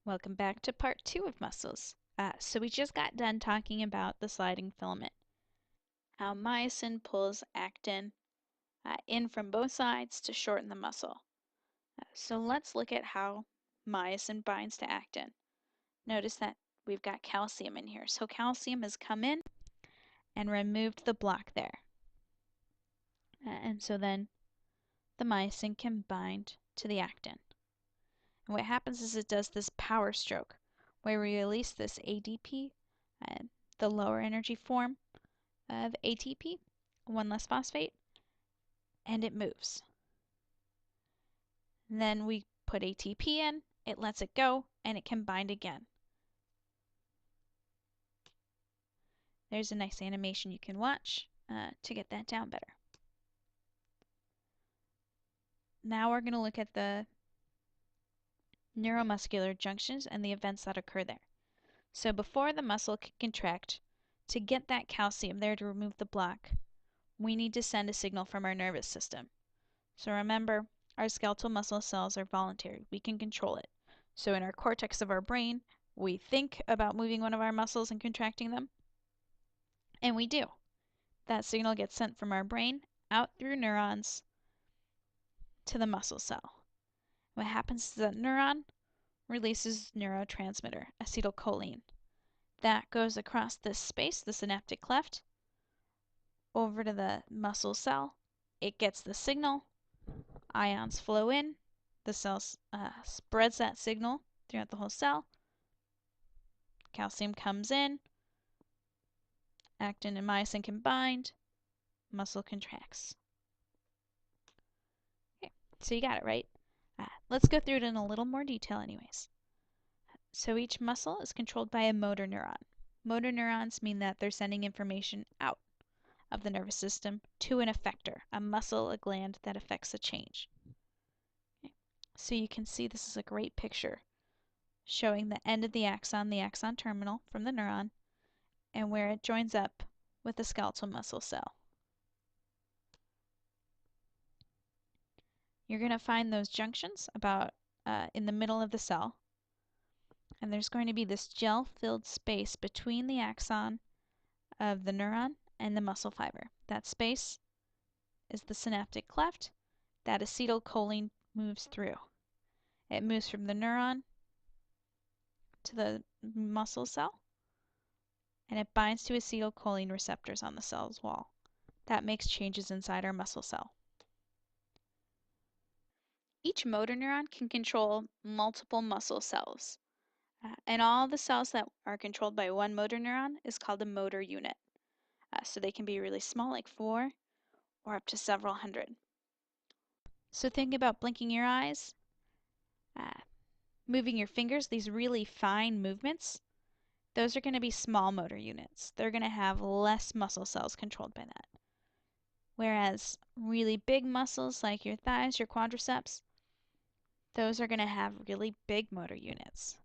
Welcome back to part 2 of muscles. So we just got done talking about the sliding filament, how myosin pulls actin in from both sides to shorten the muscle. So let's look at how myosin binds to actin. Notice that we've got calcium in here. So calcium has come in and removed the block there. And so then the myosin can bind to the actin. And what happens is it does this power stroke where we release this ADP, the lower energy form of ATP, 1 less phosphate, and it moves. And then we put ATP in, it lets it go, and it can bind again. There's a nice animation you can watch to get that down better. Now we're going to look at the neuromuscular junctions and the events that occur there. So before the muscle can contract, to get that calcium there to remove the block, we need to send a signal from our nervous system. So remember, our skeletal muscle cells are voluntary. We can control it. So in our cortex of our brain, we think about moving one of our muscles and contracting them, and we do. That signal gets sent from our brain out through neurons to the muscle cell. What happens is that neuron releases neurotransmitter, acetylcholine. That goes across this space, the synaptic cleft, over to the muscle cell. It gets the signal. Ions flow in. The cell spreads that signal throughout the whole cell. Calcium comes in. Actin and myosin can bind. Muscle contracts. Okay, so you got it, right? Let's go through it in a little more detail anyways. So each muscle is controlled by a motor neuron. Motor neurons mean that they're sending information out of the nervous system to an effector, a muscle, a gland that affects a change. Okay. So you can see this is a great picture showing the end of the axon terminal from the neuron, and where it joins up with the skeletal muscle cell. You're going to find those junctions about in the middle of the cell, and there's going to be this gel-filled space between the axon of the neuron and the muscle fiber. That space is the synaptic cleft that acetylcholine moves through. It moves from the neuron to the muscle cell, and it binds to acetylcholine receptors on the cell's wall. That makes changes inside our muscle cell. Each motor neuron can control multiple muscle cells. And all the cells that are controlled by one motor neuron is called a motor unit. So they can be really small, like 4, or up to several hundred. So think about blinking your eyes, moving your fingers, these really fine movements. Those are going to be small motor units. They're going to have less muscle cells controlled by that. Whereas really big muscles like your thighs, your quadriceps, those are going to have really big motor units.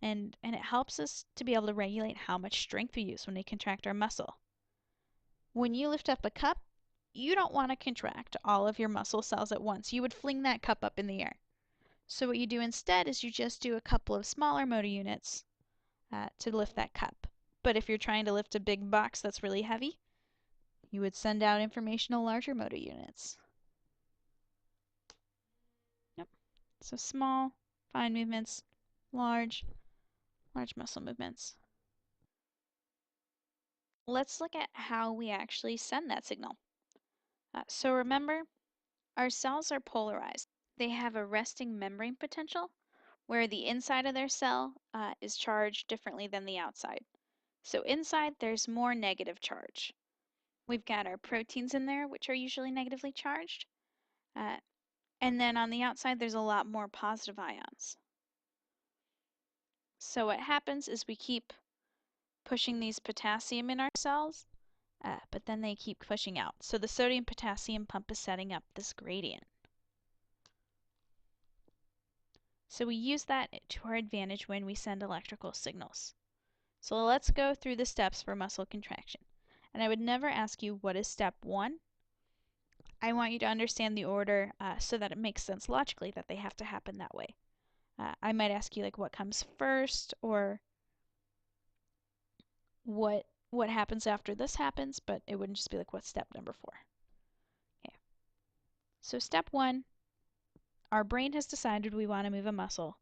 And it helps us to be able to regulate how much strength we use when we contract our muscle. When you lift up a cup, you don't want to contract all of your muscle cells at once. You would fling that cup up in the air. So what you do instead is you just do a couple of smaller motor units to lift that cup. But if you're trying to lift a big box that's really heavy, you would send out information to larger motor units. Yep. So small, fine movements, large muscle movements. Let's look at how we actually send that signal. So remember, our cells are polarized. They have a resting membrane potential where the inside of their cell is charged differently than the outside. So inside there's more negative charge. We've got our proteins in there, which are usually negatively charged. And then on the outside there's a lot more positive ions. So what happens is we keep pushing these potassium in our cells, but then they keep pushing out. So the sodium-potassium pump is setting up this gradient. So we use that to our advantage when we send electrical signals. So let's go through the steps for muscle contraction. And I would never ask you what is step 1. I want you to understand the order so that it makes sense logically that they have to happen that way. I might ask you like what comes first or what happens after this happens, but it wouldn't just be like what's step number 4. Okay. So step 1, our brain has decided we want to move a muscle.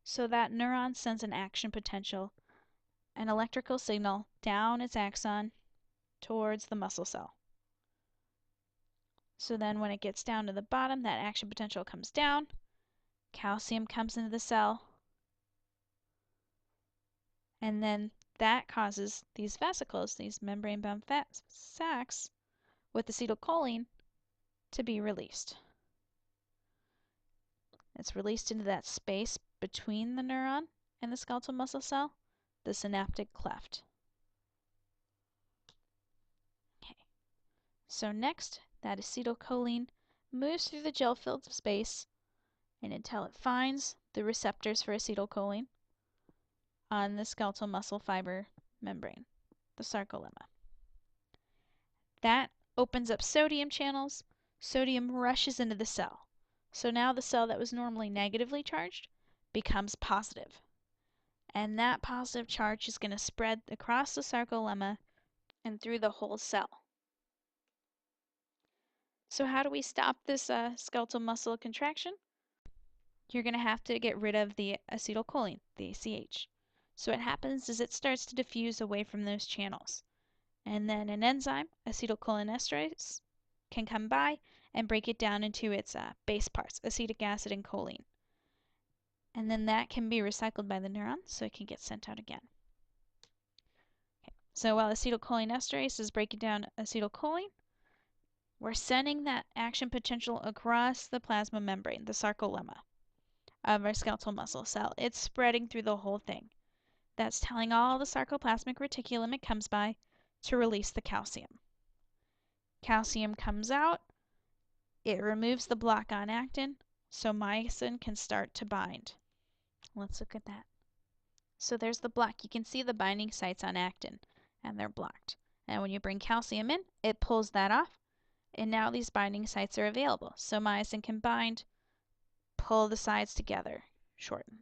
So that neuron sends an action potential, an electrical signal down its axon towards the muscle cell. So then when it gets down to the bottom, that action potential comes down, calcium comes into the cell, and then that causes these vesicles, these membrane-bound fat sacs with acetylcholine to be released. It's released into that space between the neuron and the skeletal muscle cell, the synaptic cleft. Okay. So next, that acetylcholine moves through the gel-filled space and until it finds the receptors for acetylcholine on the skeletal muscle fiber membrane, the sarcolemma. That opens up sodium channels. Sodium rushes into the cell. So now the cell that was normally negatively charged becomes positive. And that positive charge is going to spread across the sarcolemma and through the whole cell. So how do we stop this skeletal muscle contraction? You're going to have to get rid of the acetylcholine, the ACH. So what happens is it starts to diffuse away from those channels. And then an enzyme, acetylcholinesterase, can come by and break it down into its base parts, acetic acid and choline. And then that can be recycled by the neuron, so it can get sent out again. Okay. So while acetylcholinesterase is breaking down acetylcholine, we're sending that action potential across the plasma membrane, the sarcolemma of our skeletal muscle cell. It's spreading through the whole thing. That's telling all the sarcoplasmic reticulum it comes by to release the calcium. Calcium comes out, it removes the block on actin, so myosin can start to bind. Let's look at that. So there's the block. You can see the binding sites on actin, and they're blocked. And when you bring calcium in, it pulls that off, and now these binding sites are available. So myosin can bind, pull the sides together, shorten.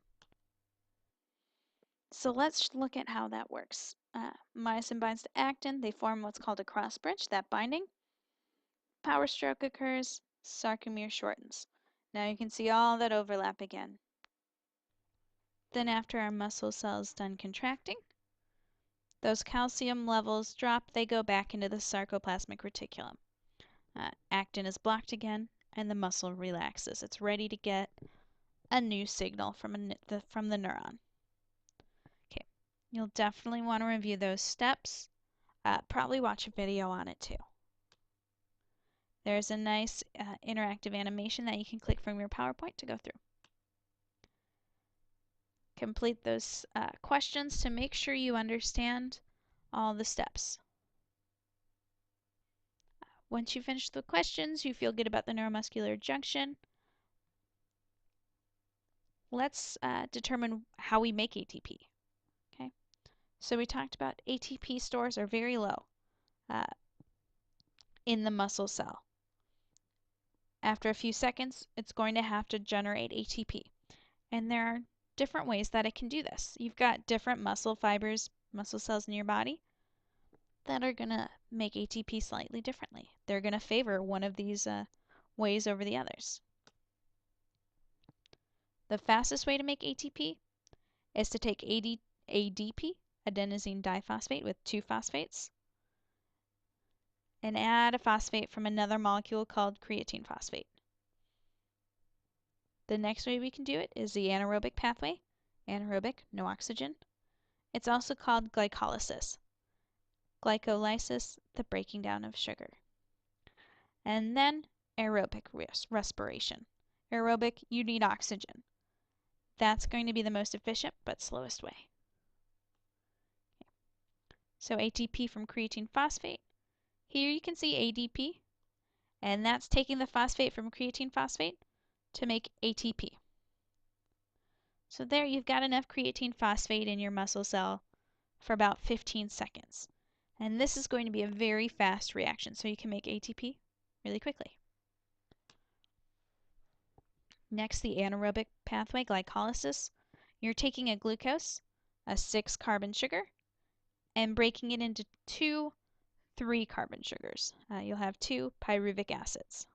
So let's look at how that works. Myosin binds to actin. They form what's called a cross bridge, that binding. Power stroke occurs, sarcomere shortens. Now you can see all that overlap again. Then after our muscle cell's done contracting, those calcium levels drop, they go back into the sarcoplasmic reticulum. Actin is blocked again, and the muscle relaxes. It's ready to get a new signal from the neuron. Okay, you'll definitely want to review those steps. Probably watch a video on it too. There's a nice interactive animation that you can click from your PowerPoint to go through. Complete those questions to make sure you understand all the steps. Once you finish the questions, you feel good about the neuromuscular junction. Let's determine how we make ATP. Okay, so we talked about ATP stores are very low in the muscle cell. After a few seconds, it's going to have to generate ATP. And there are different ways that it can do this. You've got different muscle fibers, muscle cells in your body that are going to make ATP slightly differently. They're going to favor one of these ways over the others. The fastest way to make ATP is to take ADP, adenosine diphosphate, with 2 phosphates, and add a phosphate from another molecule called creatine phosphate. The next way we can do it is the anaerobic pathway. Anaerobic, no oxygen. It's also called glycolysis. Glycolysis, the breaking down of sugar. And then aerobic respiration. Aerobic, you need oxygen. That's going to be the most efficient but slowest way. Okay. So ATP from creatine phosphate. Here you can see ADP, and that's taking the phosphate from creatine phosphate to make ATP. So there you've got enough creatine phosphate in your muscle cell for about 15 seconds. And this is going to be a very fast reaction, so you can make ATP really quickly. Next, the anaerobic pathway, glycolysis. You're taking a glucose, a 6-carbon sugar, and breaking it into 2 3-carbon sugars. You'll have 2 pyruvic acids.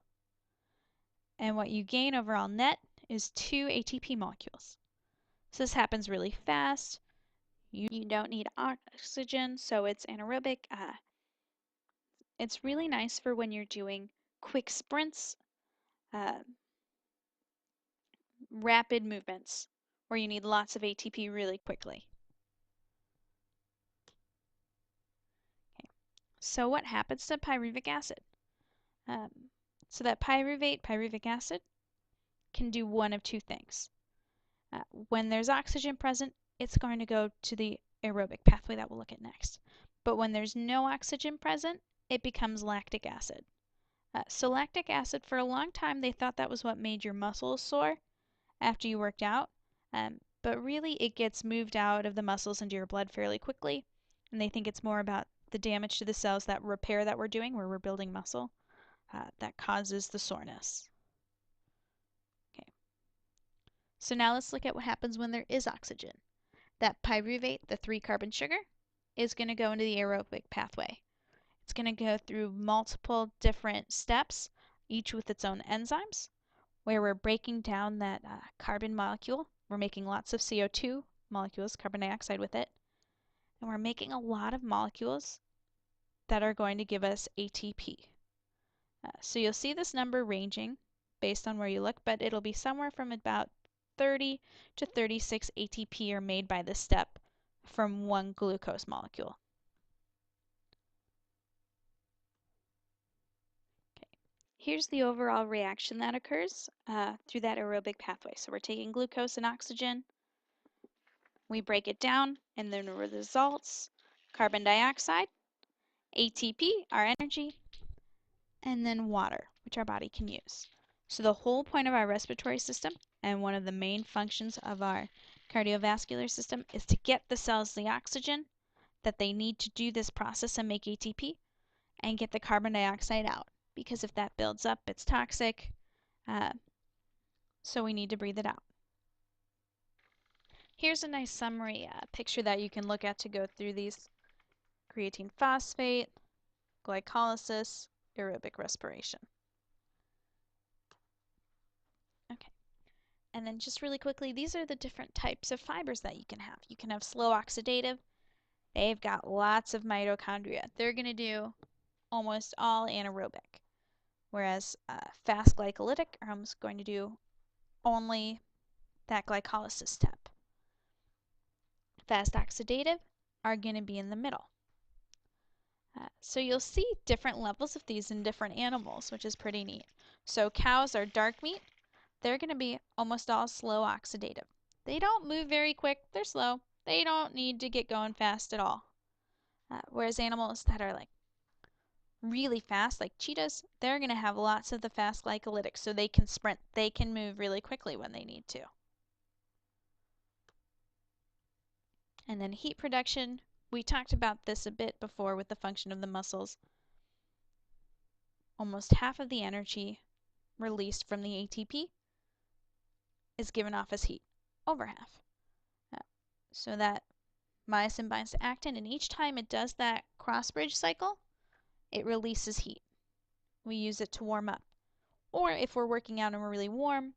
And what you gain overall net is 2 ATP molecules. So this happens really fast. You don't need oxygen, so it's anaerobic. It's really nice for when you're doing quick sprints, rapid movements, where you need lots of ATP really quickly. Okay. So what happens to pyruvic acid? So that pyruvate, pyruvic acid, can do one of two things. When there's oxygen present, it's going to go to the aerobic pathway that we'll look at next. But when there's no oxygen present, it becomes lactic acid. So lactic acid, for a long time, they thought that was what made your muscles sore after you worked out. But really, it gets moved out of the muscles into your blood fairly quickly. And they think it's more about the damage to the cells, that repair that we're doing, where we're building muscle, that causes the soreness. Okay. So now let's look at what happens when there is oxygen. That pyruvate, the 3-carbon sugar, is going to go into the aerobic pathway. It's going to go through multiple different steps, each with its own enzymes, where we're breaking down that carbon molecule. We're making lots of CO2 molecules, carbon dioxide with it, and we're making a lot of molecules that are going to give us ATP. So you'll see this number ranging based on where you look, but it'll be somewhere from about 30 to 36 ATP are made by this step from one glucose molecule. Okay. Here's the overall reaction that occurs through that aerobic pathway. So we're taking glucose and oxygen, we break it down, and then the results, carbon dioxide, ATP, our energy, and then water, which our body can use. So the whole point of our respiratory system and one of the main functions of our cardiovascular system is to get the cells the oxygen that they need to do this process and make ATP and get the carbon dioxide out. Because if that builds up, it's toxic, so we need to breathe it out. Here's a nice summary picture that you can look at to go through these: creatine phosphate, glycolysis, aerobic respiration. Okay, and then just really quickly, these are the different types of fibers that you can have. You can have slow oxidative. They've got lots of mitochondria. They're going to do almost all anaerobic, whereas fast glycolytic are almost going to do only that glycolysis step. Fast oxidative are going to be in the middle. So you'll see different levels of these in different animals, which is pretty neat. So cows are dark meat. They're going to be almost all slow oxidative. They don't move very quick. They're slow. They don't need to get going fast at all. Whereas animals that are like really fast, like cheetahs, they're going to have lots of the fast glycolytics, so they can sprint. They can move really quickly when they need to. And then heat production, we talked about this a bit before with the function of the muscles. Almost half of the energy released from the ATP is given off as heat, over half. So that myosin binds to actin, and each time it does that cross-bridge cycle, it releases heat. We use it to warm up. Or if we're working out and we're really warm,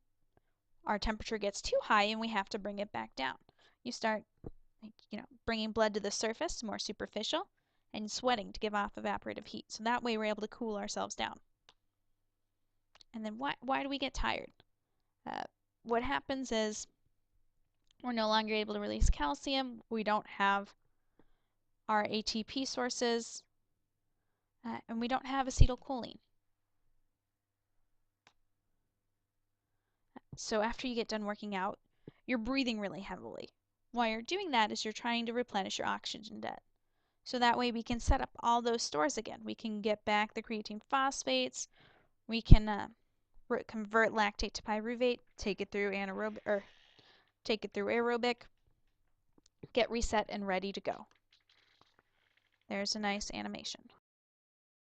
our temperature gets too high and we have to bring it back down. You start bringing blood to the surface, more superficial, and sweating to give off evaporative heat. So that way we're able to cool ourselves down. And then why do we get tired? What happens is we're no longer able to release calcium. We don't have our ATP sources, and we don't have acetylcholine. So after you get done working out, you're breathing really heavily. While you're doing that is you're trying to replenish your oxygen debt. So that way we can set up all those stores again. We can get back the creatine phosphates. We can convert lactate to pyruvate, take it through aerobic, get reset and ready to go. There's a nice animation.